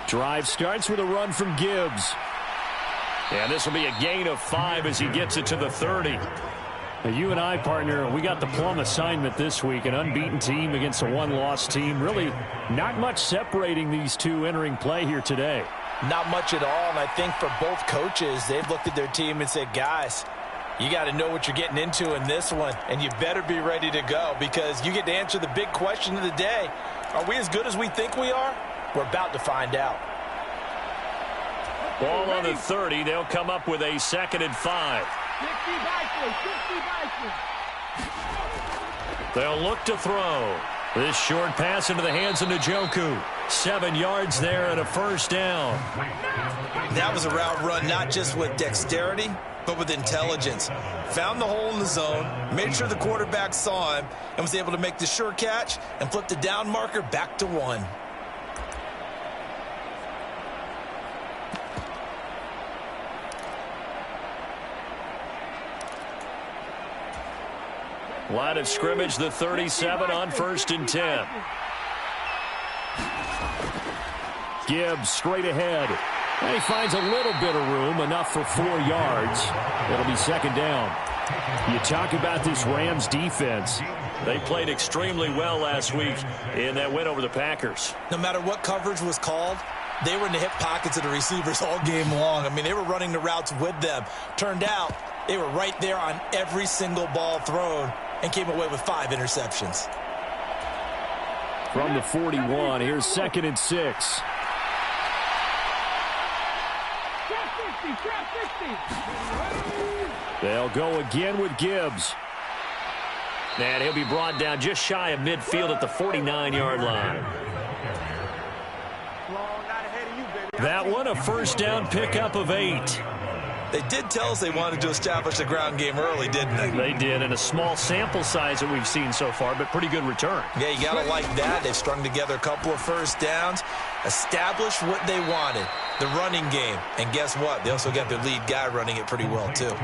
Drive starts with a run from Gibbs. And this will be a gain of 5 as he gets it to the 30. Now, you and I, partner, we got the plum assignment this week. An unbeaten team against a one-loss team. Really not much separating these two entering play here today. Not much at all, and I think for both coaches, they've looked at their team and said, guys, you got to know what you're getting into in this one, and you better be ready to go because you get to answer the big question of the day. Are we as good as we think we are? We're about to find out. Ball on the 30. They'll come up with a 2nd and 5. They'll look to throw. This short pass into the hands of Njoku. 7 yards there and a first down. That was a route run not just with dexterity, but with intelligence. Found the hole in the zone, made sure the quarterback saw him, and was able to make the sure catch and flip the down marker back to 1. Line of scrimmage, the 37 on 1st and 10. Gibbs straight ahead. And he finds a little bit of room, enough for 4 yards. It'll be 2nd down. You talk about this Rams defense. They played extremely well last week in that win over the Packers. No matter what coverage was called, they were in the hip pockets of the receivers all game long. I mean, they were running the routes with them. Turned out, they were right there on every single ball thrown and came away with 5 interceptions. From the 41, here's 2nd and 6. They'll go again with Gibbs. And he'll be brought down just shy of midfield at the 49-yard line. That one, a first down pickup of 8. They did tell us they wanted to establish the ground game early, didn't they? They did, and a small sample size that we've seen so far, but pretty good return. Yeah, you got to like that. They've strung together a couple of first downs, established what they wanted, the running game. And guess what? They also got their lead guy running it pretty well, too.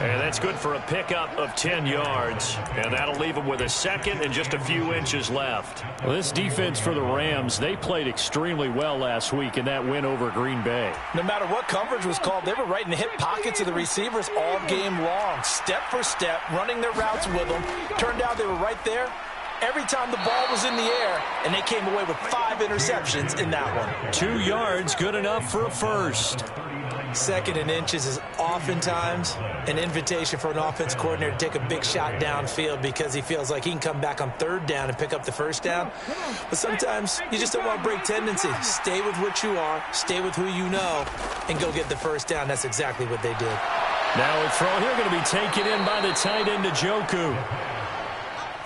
And that's good for a pickup of 10 yards, and that'll leave them with a 2nd and just a few inches left. Well, this defense for the Rams, they played extremely well last week in that win over Green Bay. No matter what coverage was called, they were right in the hip pockets of the receivers all game long, step for step, running their routes with them. Turned out they were right there every time the ball was in the air, and they came away with 5 interceptions in that one. 2 yards, good enough for a first. 2nd and inches is oftentimes an invitation for an offense coordinator to take a big shot downfield because he feels like he can come back on 3rd down and pick up the first down. But sometimes you just don't want to break tendency. Stay with what you are, stay with who you know, and go get the first down. That's exactly what they did. Now a throw here going to be taken in by the tight end, Njoku.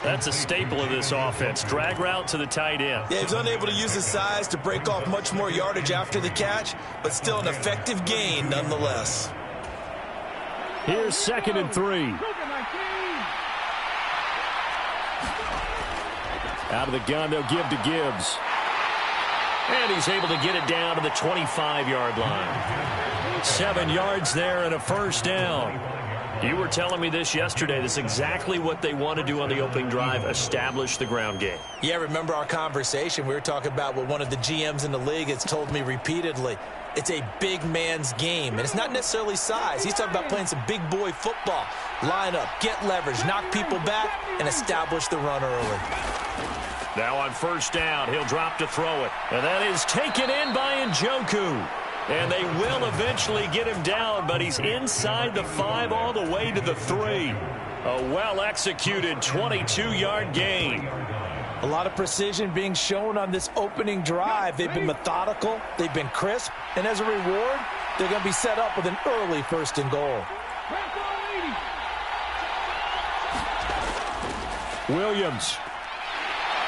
That's a staple of this offense. Drag route to the tight end. Yeah, he was unable to use his size to break off much more yardage after the catch, but still an effective gain nonetheless. Here's 2nd and 3. Out of the gun, they'll give to Gibbs. And he's able to get it down to the 25-yard line. 7 yards there and a first down. You were telling me this yesterday. This is exactly what they want to do on the opening drive, establish the ground game. Yeah, remember our conversation? We were talking about what one of the GMs in the league has told me repeatedly. It's a big man's game, and it's not necessarily size. He's talking about playing some big boy football. Line up, get leverage, knock people back, and establish the run early. Now on first down, he'll drop to throw it. And that is taken in by Njoku. And they will eventually get him down, but he's inside the 5 all the way to the 3. A well-executed 22-yard gain. A lot of precision being shown on this opening drive. They've been methodical, they've been crisp, and as a reward, they're going to be set up with an early 1st and goal. Williams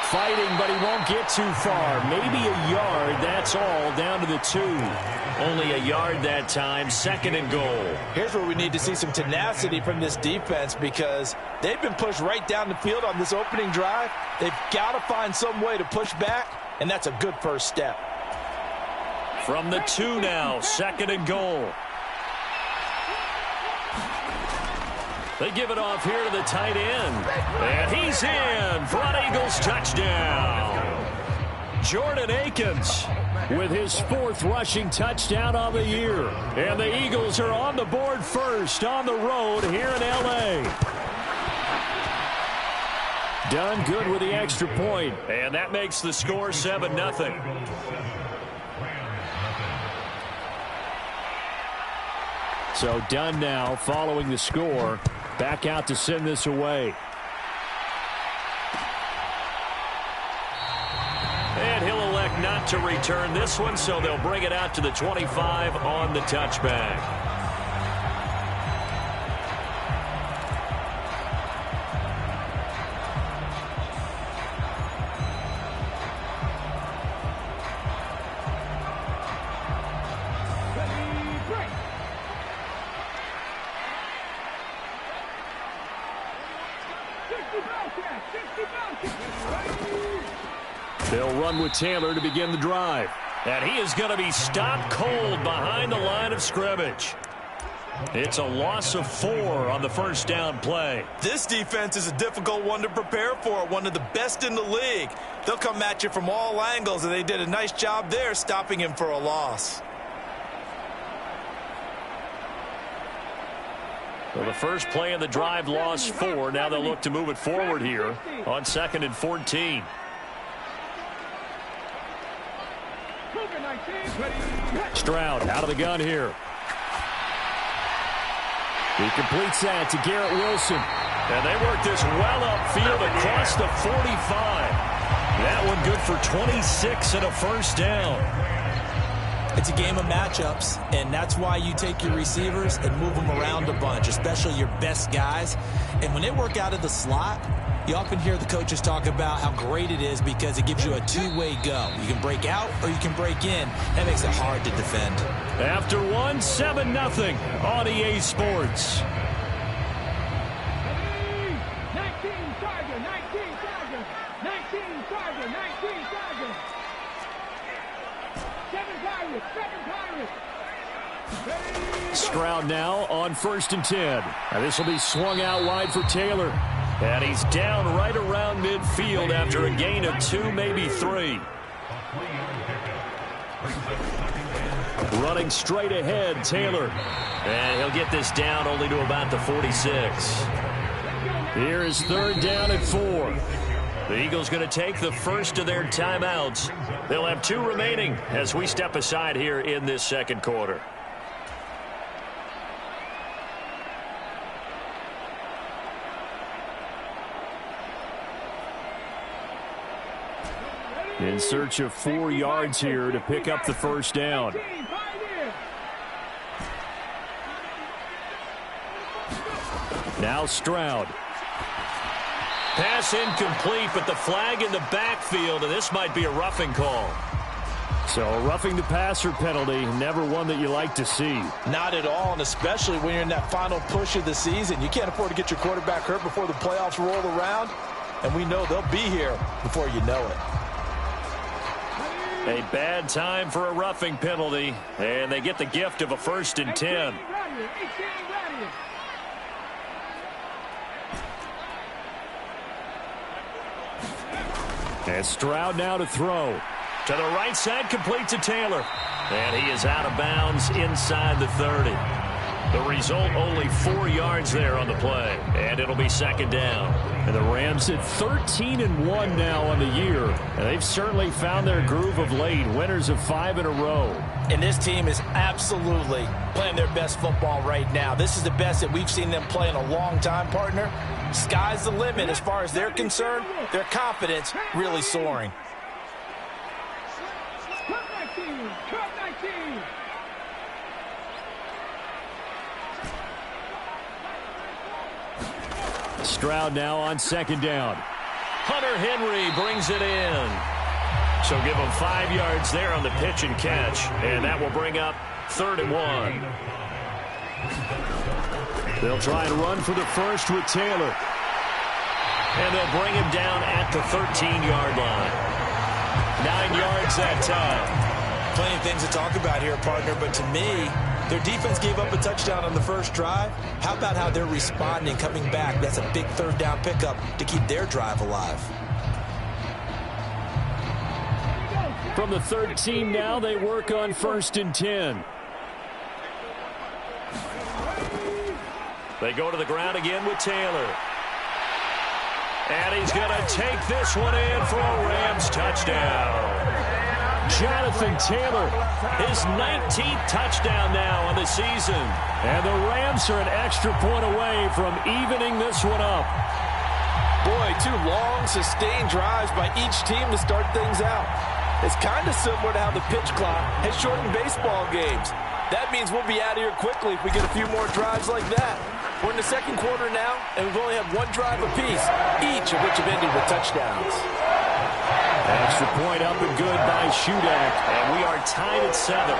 fighting, but he won't get too far. Maybe a yard, that's all, down to the 2. Only a yard that time, 2nd and goal. Here's where we need to see some tenacity from this defense because they've been pushed right down the field on this opening drive. They've got to find some way to push back, and that's a good first step. From the 2 now, 2nd and goal. They give it off here to the tight end. And he's in for an Eagles touchdown. Jordan Akins with his 4th rushing touchdown on the year. And the Eagles are on the board first on the road here in L.A. Done good with the extra point. And that makes the score 7-0. So Dunn now following the score. Back out to send this away. And he'll elect not to return this one, so they'll bring it out to the 25 on the touchback. They'll run with Taylor to begin the drive. And he is going to be stopped cold behind the line of scrimmage. It's a loss of 4 on the first down play. This defense is a difficult one to prepare for, one of the best in the league. They'll come at you from all angles, and they did a nice job there stopping him for a loss. Well, the first play of the drive lost 4. Now they'll look to move it forward here on 2nd and 14. Stroud out of the gun here. He completes that to Garrett Wilson. And they work this well upfield across the 45. That one good for 26 and a first down. It's a game of matchups, and that's why you take your receivers and move them around a bunch, especially your best guys. And when they work out of the slot, you often hear the coaches talk about how great it is because it gives you a two-way go. You can break out or you can break in. That makes it hard to defend. After 1, 7-0 on EA Sports. 19 Charger, 19 Charger, 19 Charger, 19 Charger. 7 Pirates, 7 Pirates. Stroud now on 1st and 10. And this will be swung out wide for Taylor. And he's down right around midfield after a gain of 2, maybe 3. Running straight ahead, Taylor. And he'll get this down only to about the 46. Here is 3rd down and 4. The Eagles going to take the first of their timeouts. They'll have 2 remaining as we step aside here in this second quarter. In search of 4 yards here to pick up the first down. Now Stroud. Pass incomplete, but the flag in the backfield, and this might be a roughing call. So a roughing the passer penalty, never one that you like to see. Not at all, and especially when you're in that final push of the season. You can't afford to get your quarterback hurt before the playoffs roll around, and we know they'll be here before you know it. A bad time for a roughing penalty, and they get the gift of a 1st and 10. And Stroud now to throw. To the right side, complete to Taylor. And he is out of bounds inside the 30. The result, only 4 yards there on the play. And it'll be 2nd down. And the Rams at 13-1 now on the year. And they've certainly found their groove of late. Winners of 5 in a row. And this team is absolutely playing their best football right now. This is the best that we've seen them play in a long time, partner. Sky's the limit as far as they're concerned. Their confidence really soaring. Stroud now on 2nd down. Hunter Henry brings it in. So give him 5 yards there on the pitch and catch. And that will bring up 3rd and 1. They'll try and run for the first with Taylor. And they'll bring him down at the 13-yard line. 9 yards that time. Plenty of things to talk about here, partner, but to me, Their defense gave up a touchdown on the first drive. How about how they're responding, coming back? That's a big third down pickup to keep their drive alive. From the 13 now, they work on 1st and 10. They go to the ground again with Taylor. And he's going to take this one in for a Rams touchdown. Jonathan Taylor, his 19th touchdown now on the season. And the Rams are an extra point away from evening this one up. Boy, 2 long, sustained drives by each team to start things out. It's kind of similar to how the pitch clock has shortened baseball games. That means we'll be out of here quickly if we get a few more drives like that. We're in the second quarter now, and we've only had 1 drive apiece, each of which have ended with touchdowns. Extra point up and good by Shudak, and we are tied at 7.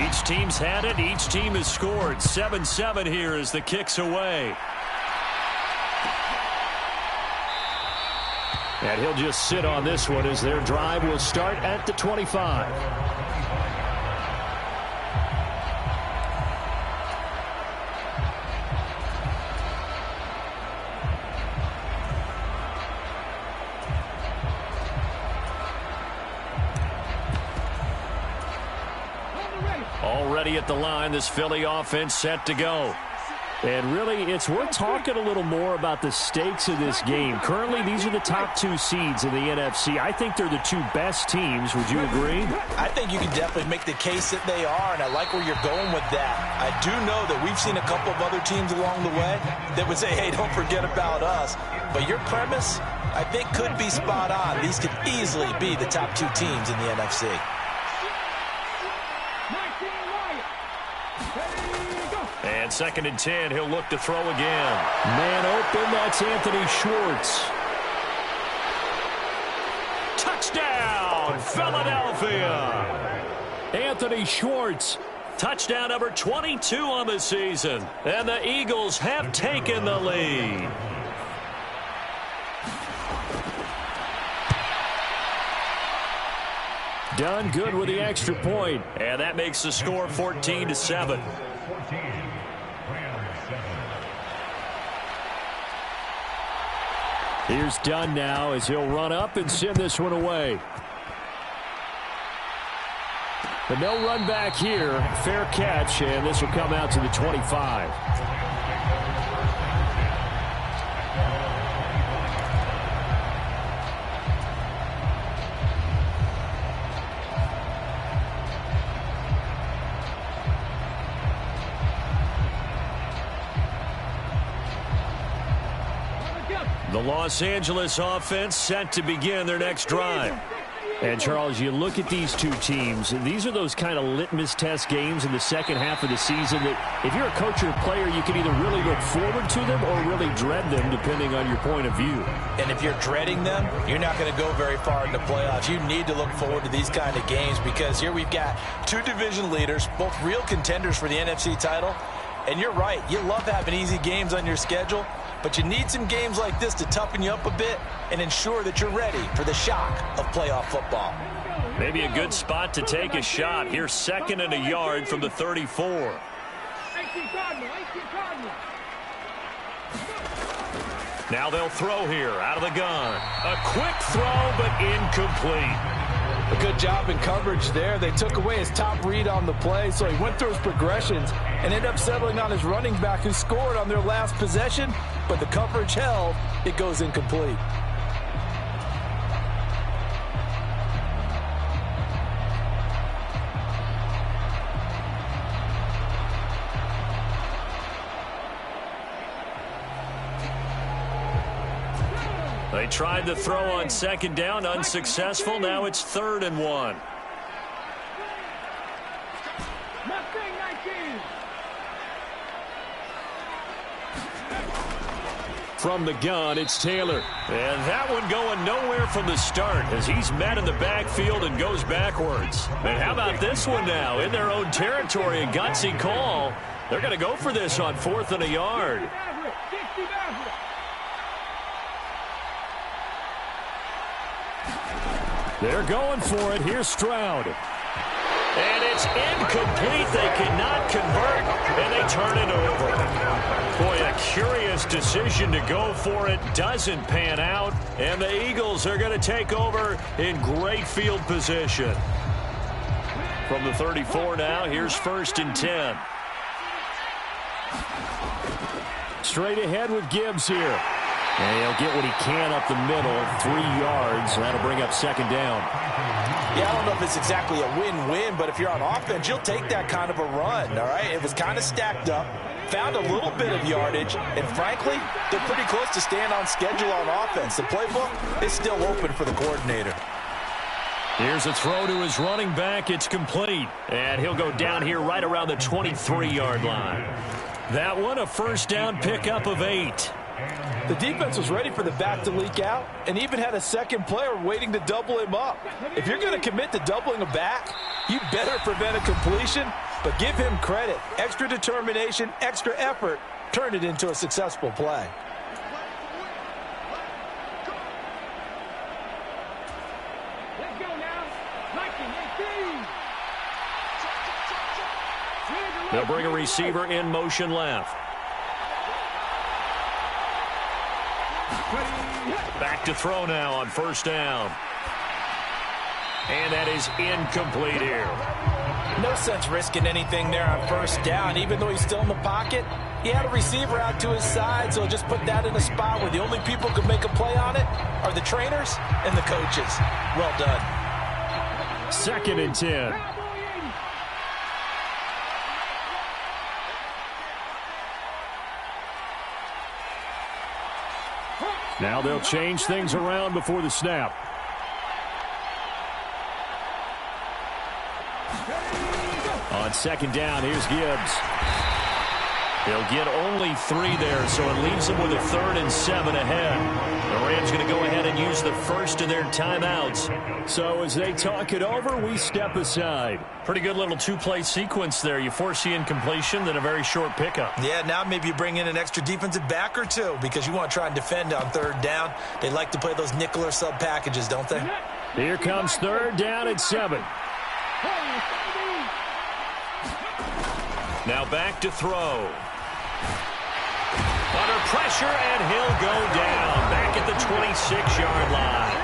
Each team's had it. Each team has scored. 7-7 here as the kick's away. And he'll just sit on this one as their drive will start at the 25. Already at the line, this Philly offense set to go. And really, it's worth talking a little more about the stakes of this game. Currently, these are the top 2 seeds in the NFC. I think they're the 2 best teams. Would you agree? I think you can definitely make the case that they are, and I like where you're going with that. I do know that we've seen a couple of other teams along the way that would say, hey, don't forget about us. But your premise, I think, could be spot on. These could easily be the top 2 teams in the NFC. And 2nd and 10, he'll look to throw again. Man open, that's Anthony Schwartz. Touchdown, Philadelphia! Anthony Schwartz, touchdown number 22 on the season. And the Eagles have taken the lead. Done good with the extra point. And that makes the score 14-7. Here's Dunn now as he'll run up and send this one away. But no run back here. Fair catch, and this will come out to the 25. The Los Angeles offense set to begin their next drive. And, Charles, you look at these 2 teams, and these are those kind of litmus test games in the second half of the season that if you're a coach or a player, you can either really look forward to them or really dread them, depending on your point of view. And if you're dreading them, you're not going to go very far in the playoffs. You need to look forward to these kind of games because here we've got 2 division leaders, both real contenders for the NFC title. And you're right, you love having easy games on your schedule, but you need some games like this to toughen you up a bit and ensure that you're ready for the shock of playoff football. Maybe a good spot to take a shot. Here's 2nd and a yard from the 34. Now they'll throw here out of the gun. A quick throw, but incomplete. A good job in coverage there. They took away his top read on the play, so he went through his progressions and ended up settling on his running back who scored on their last possession, but the coverage held. It goes incomplete. They tried to throw on 2nd down, unsuccessful. Now it's 3rd and 1. From the gun, it's Taylor. And that one going nowhere from the start as he's met in the backfield and goes backwards. And how about this one now? In their own territory, a gutsy call. They're going to go for this on 4th and a yard. They're going for it. Here's Stroud. And it's incomplete. They cannot convert, and they turn it over. Boy, a curious decision to go for it. Doesn't pan out, and the Eagles are going to take over in great field position. From the 34 now, here's 1st and 10. Straight ahead with Gibbs here. And he'll get what he can up the middle, 3 yards. That'll bring up 2nd down. Yeah, I don't know if it's exactly a win-win, but if you're on offense, you'll take that kind of a run, all right? It was kind of stacked up, found a little bit of yardage, and frankly, they're pretty close to staying on schedule on offense. The playbook is still open for the coordinator. Here's a throw to his running back. It's complete. And he'll go down here right around the 23-yard line. That one, a 1st down pickup of 8. The defense was ready for the back to leak out and even had a second player waiting to double him up. If you're going to commit to doubling a back, you better prevent a completion, but give him credit. Extra determination, extra effort, turned it into a successful play. Let's go now. 19-18. They'll bring a receiver in motion left. Back to throw now on 1st down. And that is incomplete here. No sense risking anything there on 1st down. Even though he's still in the pocket, he had a receiver out to his side, so just put that in a spot where the only people who can make a play on it are the trainers and the coaches. Well done. 2nd and 10. Now they'll change things around before the snap. On 2nd down, here's Gibbs. He'll get only 3 there, so it leaves them with a 3rd and 7 ahead. The Rams going to go ahead and use the first of their timeouts. So as they talk it over, we step aside. Pretty good little 2-play sequence there. You force the incompletion, then a very short pickup. Yeah, now maybe you bring in an extra defensive back or 2 because you want to try and defend on 3rd down. They like to play those nickel or sub packages, don't they? Here comes 3rd down at 7. Now back to throw. Under pressure, and he'll go down back at the 26-yard line.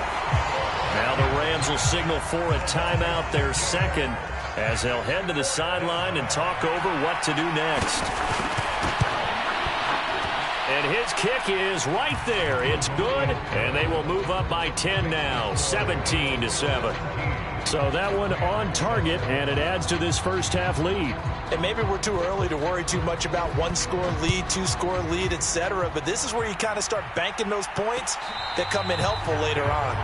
Now the Rams will signal for a timeout, their 2nd, as they'll head to the sideline and talk over what to do next. And his kick is right there. It's good, and they will move up by 10 now, 17-7. So that one on target, and it adds to this first half lead. And maybe we're too early to worry too much about 1-score lead, 2-score lead, etc. But this is where you kind of start banking those points that come in helpful later on.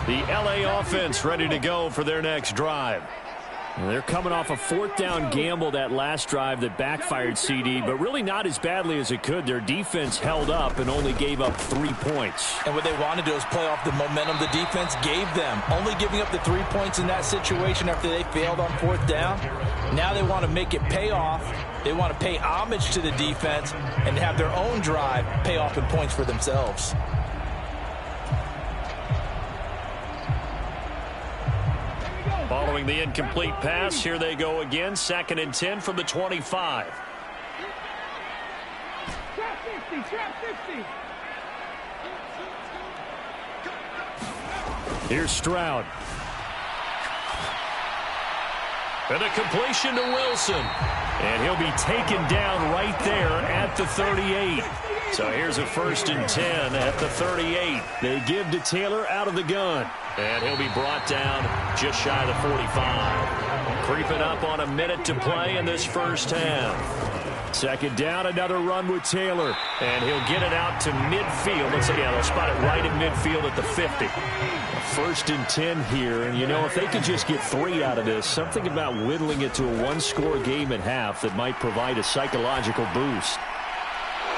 The LA offense ready to go for their next drive. They're coming off a 4th down gamble that last drive that backfired, CD, but really not as badly as it could. Their defense held up and only gave up 3 points. And what they want to do is play off the momentum the defense gave them. Only giving up the 3 points in that situation after they failed on 4th down. Now they want to make it pay off. They want to pay homage to the defense and have their own drive pay off in points for themselves. Following the incomplete pass, here they go again. 2nd and 10 from the 25. Trap 50, trap 50. Here's Stroud. And a completion to Wilson. And he'll be taken down right there at the 38. So here's a 1st and 10 at the 38. They give to Taylor out of the gun. And he'll be brought down just shy of the 45. Creeping up on a minute to play in this first half. 2nd down, another run with Taylor. And he'll get it out to midfield. Let's see, yeah, they'll spot it right in midfield at the 50. A 1st and 10 here. And, you know, if they could just get 3 out of this, something about whittling it to a one-score game at half that might provide a psychological boost.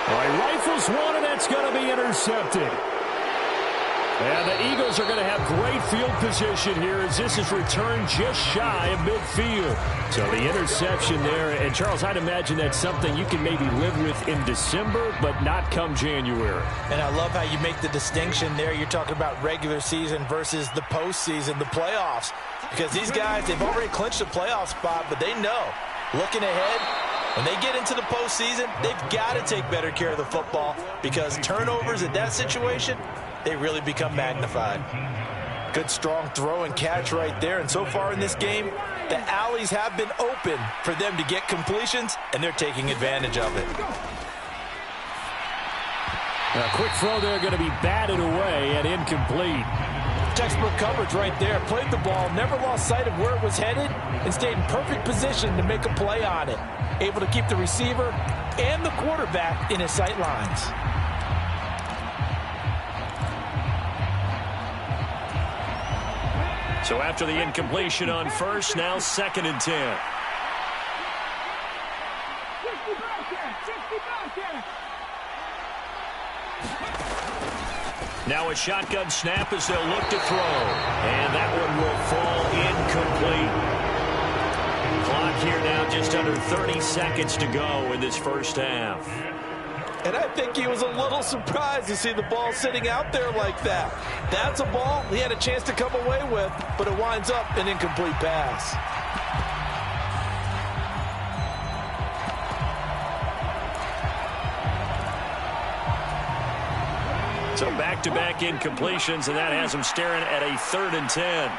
All right, rifles one, and that's going to be intercepted. And the Eagles are going to have great field position here as this is returned just shy of midfield. So the interception there, and Charles, I'd imagine that's something you can maybe live with in December, but not come January. And I love how you make the distinction there. You're talking about regular season versus the postseason, the playoffs. Because these guys, they've already clinched a playoff spot, but they know, looking ahead, when they get into the postseason, they've got to take better care of the football because turnovers in that situation, they really become magnified. Good, strong throw and catch right there. And so far in this game, the alleys have been open for them to get completions, and they're taking advantage of it. A quick throw there going to be batted away and incomplete. Textbook coverage right there. Played the ball, never lost sight of where it was headed, and stayed in perfect position to make a play on it. Able to keep the receiver and the quarterback in his sight lines. So after the incompletion on first, now 2nd and 10. Now a shotgun snap as they'll look to throw. And that one will fall incomplete. Clock here now just under 30 seconds to go in this first half. And I think he was a little surprised to see the ball sitting out there like that. That's a ball he had a chance to come away with, but it winds up an incomplete pass. So back-to-back incompletions, and that has him staring at a 3rd and 10.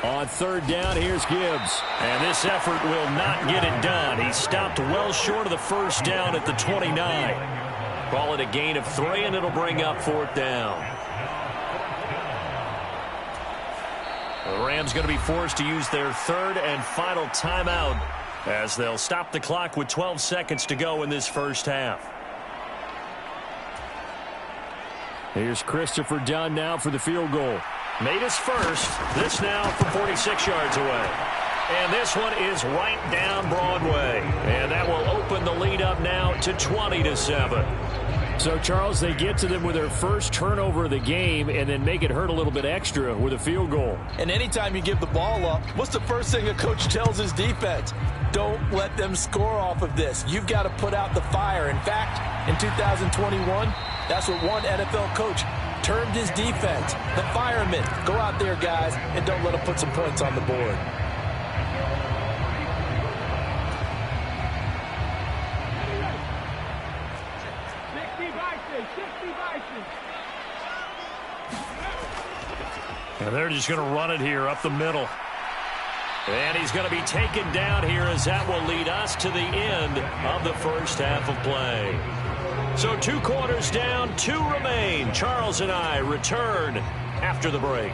On 3rd down, here's Gibbs. And this effort will not get it done. He stopped well short of the first down at the 29. Call it a gain of 3, and it'll bring up 4th down. The Rams going to be forced to use their 3rd and final timeout as they'll stop the clock with 12 seconds to go in this first half. Here's Christopher Dunn now for the field goal. Made his first. This now from 46 yards away. And this one is right down Broadway. And that will open the lead up now to 20-7. So, Charles, they get to them with their first turnover of the game and then make it hurt a little bit extra with a field goal. And anytime you give the ball up, what's the first thing a coach tells his defense? Don't let them score off of this. You've got to put out the fire. In fact, in 2021, that's what one NFL coach termed his defense. The firemen. Go out there, guys, and don't let them put some points on the board. And they're just going to run it here up the middle. And he's going to be taken down here as that will lead us to the end of the first half of play. So 2 quarters down, 2 remain. Charles and I return after the break.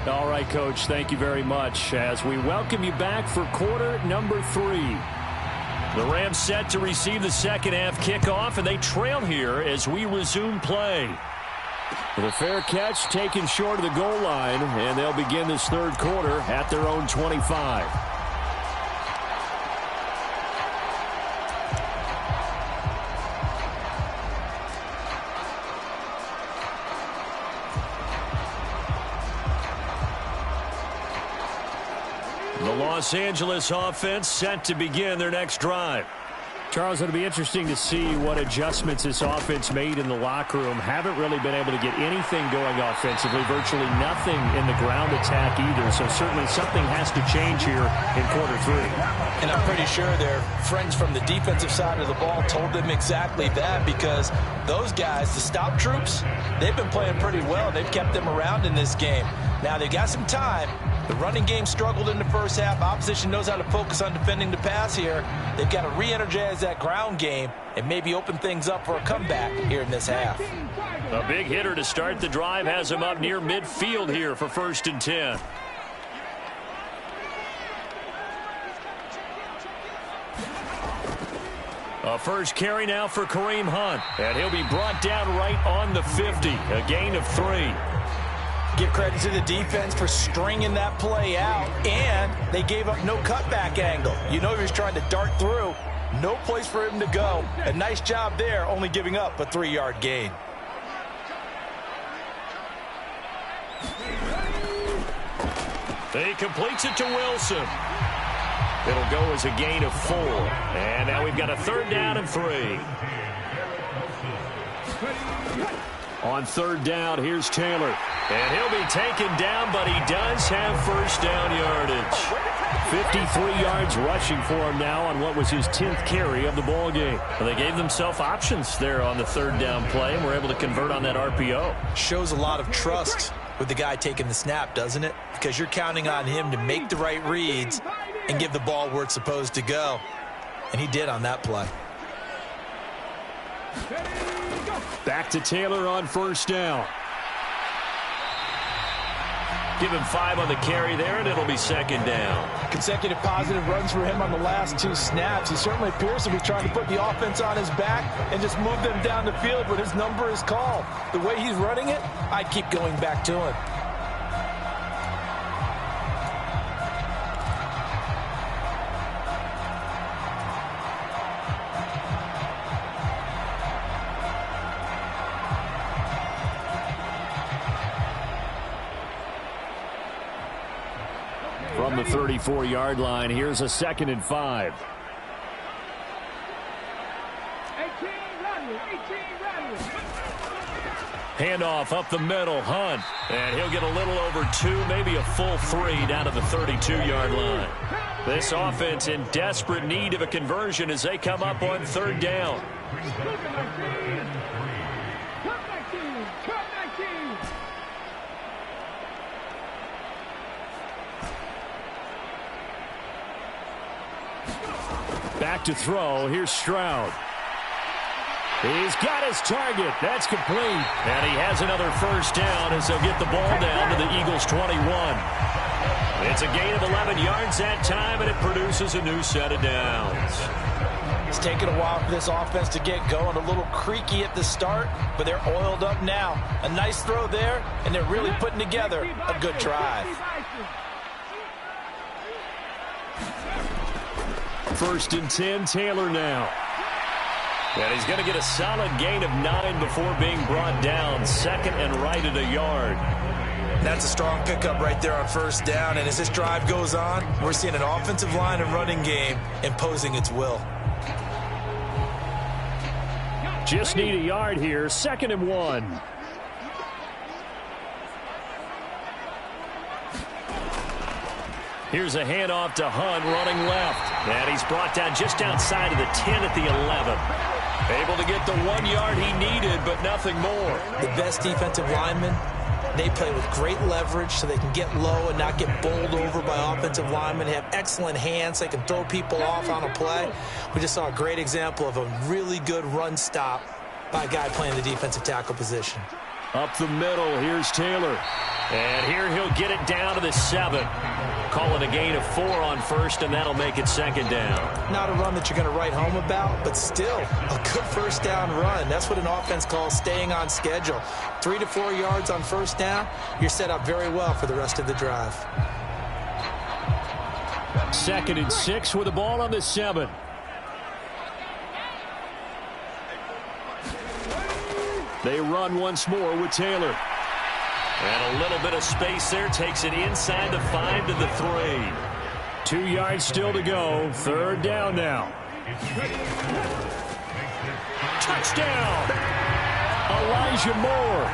All right, Coach, thank you very much as we welcome you back for quarter number 3. The Rams set to receive the second half kickoff, and they trail here as we resume play. With a fair catch taken short of the goal line, and they'll begin this third quarter at their own 25. The Los Angeles offense set to begin their next drive. Charles, it'll be interesting to see what adjustments this offense made in the locker room. Haven't really been able to get anything going offensively, virtually nothing in the ground attack either. So certainly something has to change here in quarter 3. And I'm pretty sure their friends from the defensive side of the ball told them exactly that, because those guys, the stop troops, they've been playing pretty well. They've kept them around in this game. Now they've got some time. The running game struggled in the first half. Opposition knows how to focus on defending the pass here. They've got to re-energize that ground game and maybe open things up for a comeback here in this half. A big hitter to start the drive has him up near midfield here for 1st and 10. A first carry now for Kareem Hunt. And he'll be brought down right on the 50. A gain of 3. Give credit to the defense for stringing that play out, and they gave up no cutback angle. You know he was trying to dart through. No place for him to go. A nice job there, only giving up a 3-yard gain. He completes it to Wilson. It'll go as a gain of 4. And now we've got a 3rd down and 3. On 3rd down, here's Taylor. And he'll be taken down, but he does have first down yardage. 53 yards rushing for him now on what was his 10th carry of the ball game. Well, they gave themselves options there on the 3rd down play, and were able to convert on that RPO. Shows a lot of trust with the guy taking the snap, doesn't it? Because you're counting on him to make the right reads and give the ball where it's supposed to go. And he did on that play. Back to Taylor on 1st down. Give him 5 on the carry there, and it'll be 2nd down. Consecutive positive runs for him on the last 2 snaps. He certainly appears to be trying to put the offense on his back and just move them down the field when his number is called. The way he's running it, I'd keep going back to him. From the 34-yard line, here's a 2nd and 5. 18 Handoff up the middle, Hunt. And he'll get a little over 2, maybe a full 3 down to the 32-yard line. This offense in desperate need of a conversion as they come up on 3rd down. Back to throw. Here's Stroud. He's got his target. That's complete. And he has another first down as they'll get the ball down to the Eagles' 21. It's a gain of 11 yards that time, and it produces a new set of downs. It's taken a while for this offense to get going. A little creaky at the start, but they're oiled up now. A nice throw there, and they're really putting together a good drive. 1st and 10, Taylor now. And he's going to get a solid gain of 9 before being brought down. 2nd and right at a yard. That's a strong pickup right there on 1st down. And as this drive goes on, we're seeing an offensive line and running game imposing its will. Just need a yard here. 2nd and 1. Here's a handoff to Hunt running left. And he's brought down just outside of the 10 at the 11. Able to get the 1 yard he needed, but nothing more. The best defensive linemen, they play with great leverage so they can get low and not get bowled over by offensive linemen. They have excellent hands. They can throw people off on a play. We just saw a great example of a really good run stop by a guy playing the defensive tackle position. Up the middle, here's Taylor. And here he'll get it down to the 7. Call it a gain of 4 on 1st, and that'll make it 2nd down. Not a run that you're going to write home about, but still a good 1st down run. That's what an offense calls staying on schedule. 3 to 4 yards on 1st down, you're set up very well for the rest of the drive. 2nd and 6 with the ball on the 7. They run once more with Taylor. And a little bit of space there takes it inside the 5 to the 3. 2 yards still to go. 3rd down now. Touchdown! Elijah Moore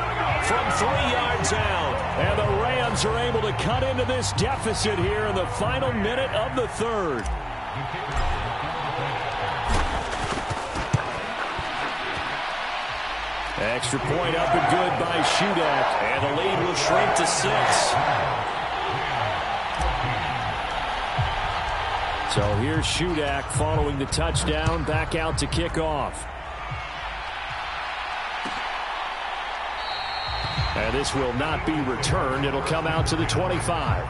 from 3 yards out. And the Rams are able to cut into this deficit here in the final minute of the 3rd. Extra point up and good by Shudak. And the lead will shrink to 6. So here's Shudak following the touchdown, back out to kick off. And this will not be returned. It'll come out to the 25.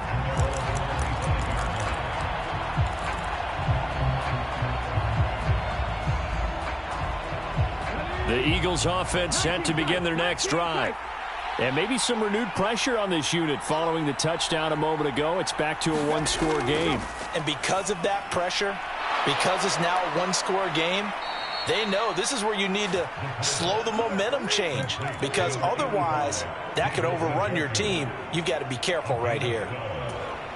The Eagles offense set to begin their next drive. And maybe some renewed pressure on this unit following the touchdown a moment ago. It's back to a one-score game. And because of that pressure, because it's now a one-score game, they know this is where you need to slow the momentum change, because otherwise that could overrun your team. You've got to be careful right here.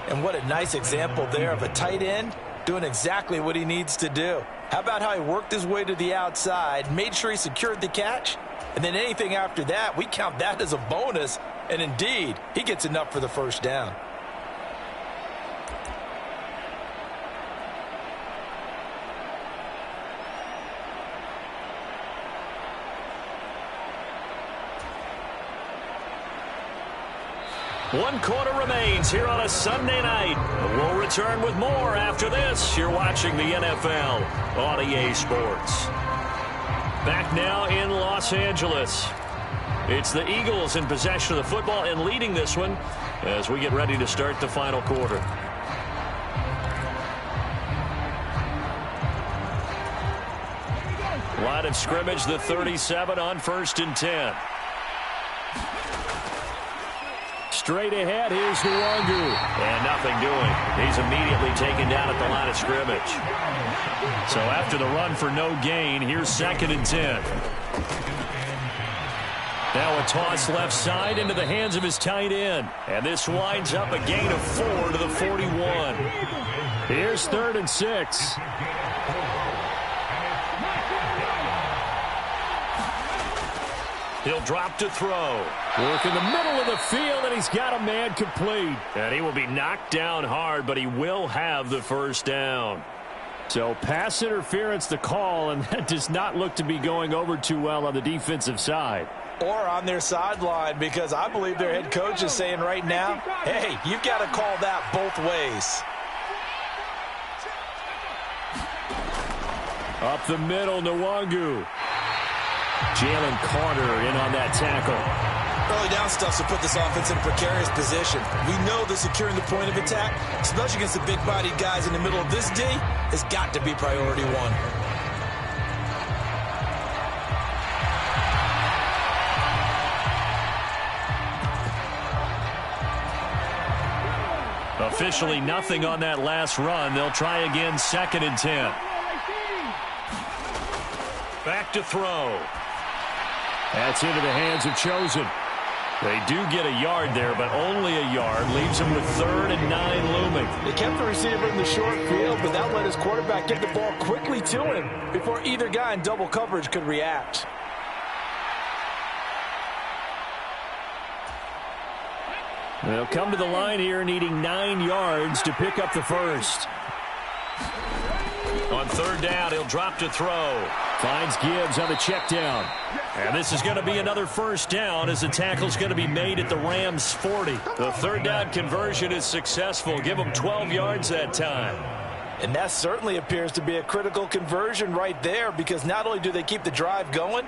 And what a nice example there of a tight end doing exactly what he needs to do. How about how he worked his way to the outside, made sure he secured the catch, and then anything after that, we count that as a bonus. And indeed, he gets enough for the first down. One quarter remains here on a Sunday night. We'll return with more after this. You're watching the NFL on EA Sports. Back now in Los Angeles. It's the Eagles in possession of the football and leading this one as we get ready to start the final quarter. Line of scrimmage, the 37 on 1st and 10. Straight ahead, here's Nwangu. And nothing doing. He's immediately taken down at the line of scrimmage. So after the run for no gain, here's 2nd and 10. Now a toss left side into the hands of his tight end. And this winds up a gain of 4 to the 41. Here's 3rd and 6. He'll drop to throw. Work in the middle of the field, and he's got a man complete. And he will be knocked down hard, but he will have the first down. So pass interference the call, and that does not look to be going over too well on the defensive side. Or on their sideline, because I believe their head coach is saying right now, hey, you've got to call that both ways. Up the middle, Nwangu. Jalen Carter in on that tackle. Early down stuff to put this offense in a precarious position. We know that securing the point of attack, especially against the big-bodied guys in the middle of this D, has got to be priority one. Officially nothing on that last run. They'll try again, 2nd and 10. Back to throw. That's into the hands of Chosen. They do get a yard there, but only a yard. Leaves him with 3rd and 9 looming. They kept the receiver in the short field, but that let his quarterback get the ball quickly to him before either guy in double coverage could react. They'll come to the line here needing 9 yards to pick up the first. On 3rd down, he'll drop to throw. Finds Gibbs on the check down. And this is going to be another first down as the tackle's going to be made at the Rams' 40. The 3rd down conversion is successful. Give them 12 yards that time. And that certainly appears to be a critical conversion right there, because not only do they keep the drive going,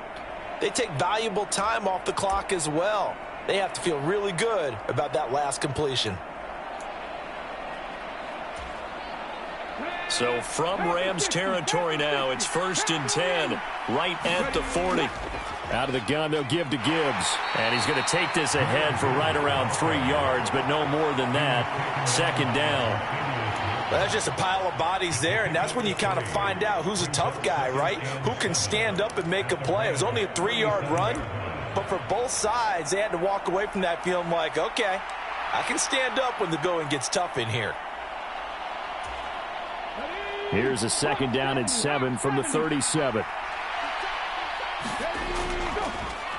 they take valuable time off the clock as well. They have to feel really good about that last completion. So from Rams territory now, it's 1st and 10, right at the 40. Out of the gun, they'll give to Gibbs. And he's going to take this ahead for right around 3 yards, but no more than that. 2nd down. Well, that's just a pile of bodies there, and that's when you kind of find out who's a tough guy, right? Who can stand up and make a play. It was only a 3-yard run, but for both sides, they had to walk away from that feeling like, okay, I can stand up when the going gets tough in here. Here's a 2nd down and 7 from the 37.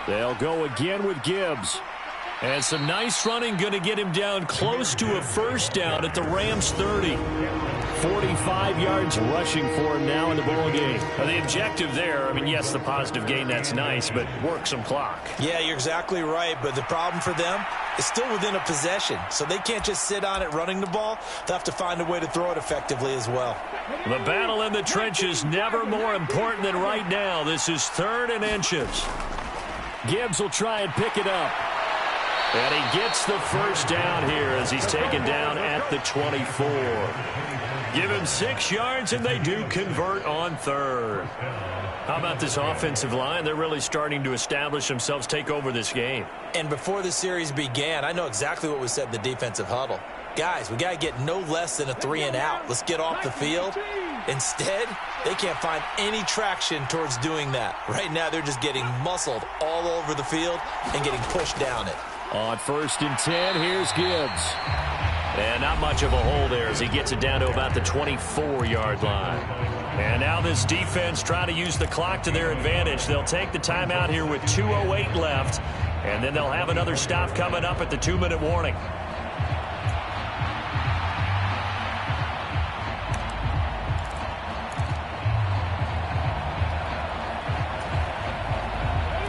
They'll go again with Gibbs. And some nice running going to get him down close to a first down at the Rams' 30. 45 yards rushing for him now in the ball game. The objective there, I mean, yes, the positive gain, that's nice, but work some clock. Yeah, you're exactly right, but the problem for them is still within a possession, so they can't just sit on it running the ball. They'll have to find a way to throw it effectively as well. The battle in the trenches never more important than right now. This is 3rd and inches. Gibbs will try and pick it up. And he gets the first down here as he's taken down at the 24. Give him 6 yards, and they do convert on third. How about this offensive line? They're really starting to establish themselves, take over this game. And before the series began, I know exactly what was said in the defensive huddle. Guys, we got to get no less than a 3-and-out. Let's get off the field. Instead, they can't find any traction towards doing that. Right now, they're just getting muscled all over the field and getting pushed down it. On 1st and 10, here's Gibbs. And not much of a hole there as he gets it down to about the 24-yard line. And now this defense trying to use the clock to their advantage. They'll take the timeout here with 2:08 left, and then they'll have another stop coming up at the 2-minute warning.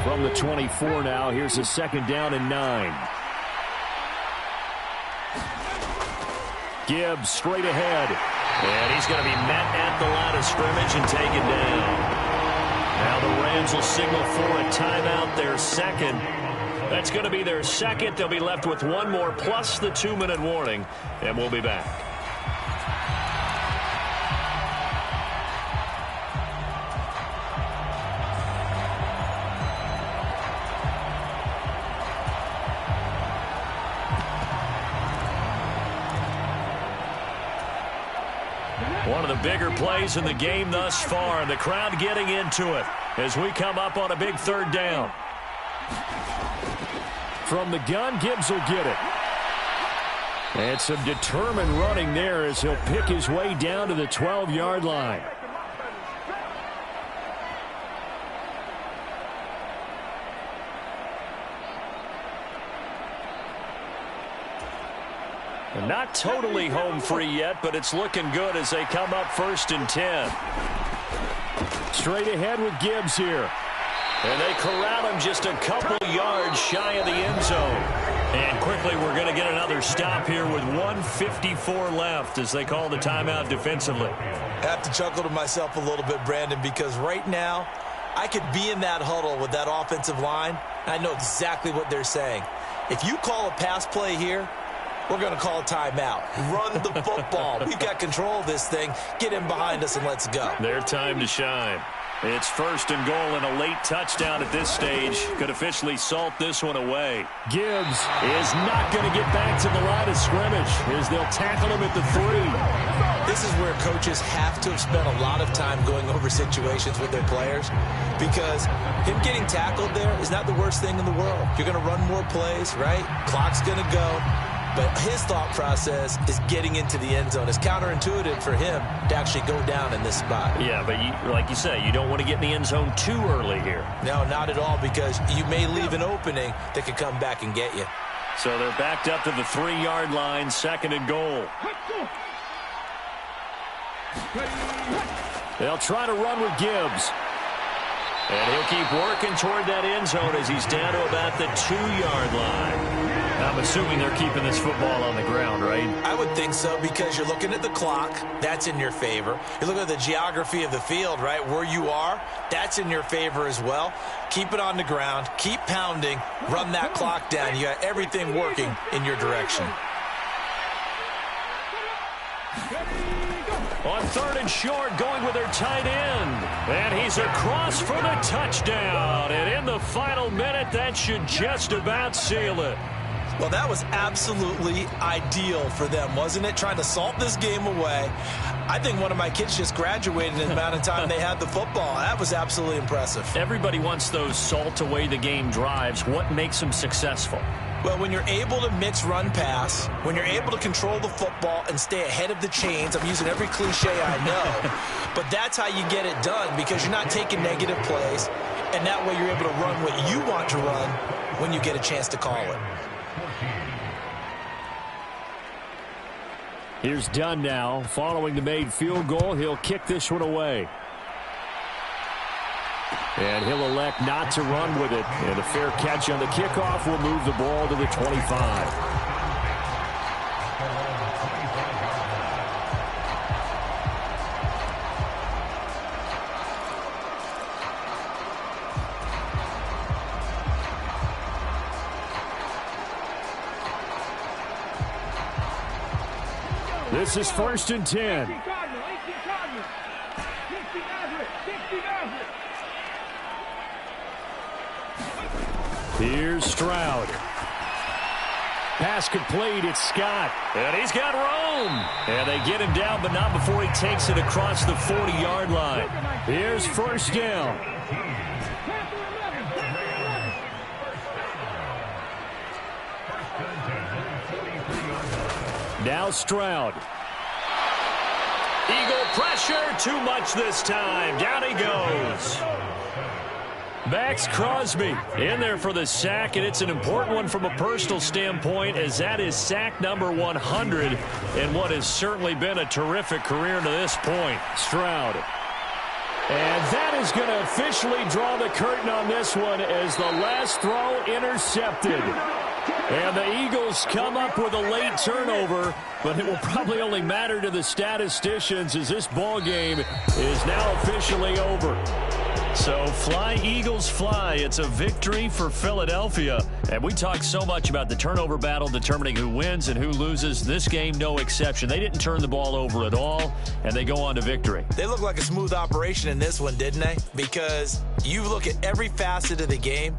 From the 24 now, here's a 2nd down and 9. Gibbs straight ahead. And he's going to be met at the line of scrimmage and taken down. Now the Rams will signal for a timeout, their second. That's going to be their second. They'll be left with one more plus the 2-minute warning, and we'll be back. One of the bigger plays in the game thus far, and the crowd getting into it as we come up on a big 3rd down. From the gun, Gibbs will get it. And some determined running there as he'll pick his way down to the 12-yard line. And not totally home free yet, but it's looking good as they come up 1st and 10. Straight ahead with Gibbs here. And they corral him just a couple yards shy of the end zone. And quickly we're going to get another stop here with 1:54 left as they call the timeout defensively. I have to chuckle to myself a little bit, Brandon, because right now I could be in that huddle with that offensive line, and I know exactly what they're saying. If you call a pass play here, we're going to call a timeout. Run the football. We've got control of this thing. Get in behind us and let's go. Their time to shine. It's 1st and goal, and a late touchdown at this stage could officially salt this one away. Gibbs is not going to get back to the line of scrimmage as they'll tackle him at the 3. This is where coaches have to have spent a lot of time going over situations with their players, because him getting tackled there is not the worst thing in the world. You're going to run more plays, right? Clock's going to go. But his thought process is getting into the end zone. It's counterintuitive for him to actually go down in this spot. Yeah, but like you say, you don't want to get in the end zone too early here. No, not at all, because you may leave an opening that could come back and get you. So they're backed up to the 3-yard line, 2nd and goal. They'll try to run with Gibbs. And he'll keep working toward that end zone as he's down to about the 2-yard line. I'm assuming they're keeping this football on the ground, right? I would think so, because you're looking at the clock. That's in your favor. You look at the geography of the field, right? Where you are, that's in your favor as well. Keep it on the ground. Keep pounding. Run that clock down. You got everything working in your direction. On 3rd and short, going with their tight end. And he's across for the touchdown. And in the final minute, that should just about seal it. Well, that was absolutely ideal for them, wasn't it? Trying to salt this game away. I think one of my kids just graduated in the amount of time they had the football. That was absolutely impressive. Everybody wants those salt away the game drives. What makes them successful? Well, when you're able to mix run pass, when you're able to control the football and stay ahead of the chains, I'm using every cliche I know, but that's how you get it done, because you're not taking negative plays, and that way you're able to run what you want to run when you get a chance to call it. Here's Dunn now. Following the made field goal, he'll kick this one away. And he'll elect not to run with it. And a fair catch on the kickoff will move the ball to the 25. This is 1st and 10. 18 Cardinal, 18 Cardinal. 60 Maverick, 60 Maverick. Here's Stroud. Pass complete. It's Scott. And he's got room. And they get him down, but not before he takes it across the 40-yard line. Here's 1st down. Now Stroud. Eagle pressure. Too much this time. Down he goes. Max Crosby in there for the sack, and it's an important one from a personal standpoint, as that is sack number 100 in what has certainly been a terrific career to this point. Stroud. And that is going to officially draw the curtain on this one as the last throw intercepted. And the Eagles come up with a late turnover, but it will probably only matter to the statisticians as this ball game is now officially over. So fly, Eagles, fly. It's a victory for Philadelphia. And we talk so much about the turnover battle determining who wins and who loses. This game, no exception. They didn't turn the ball over at all, and they go on to victory. They look like a smooth operation in this one, didn't they? Because you look at every facet of the game,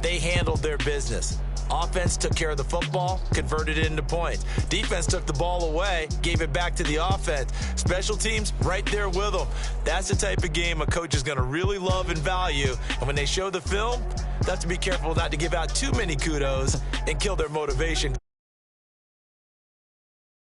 they handled their business. Offense took care of the football, converted it into points. Defense took the ball away, gave it back to the offense. Special teams, right there with them. That's the type of game a coach is going to really love and value. And when they show the film, they have to be careful not to give out too many kudos and kill their motivation.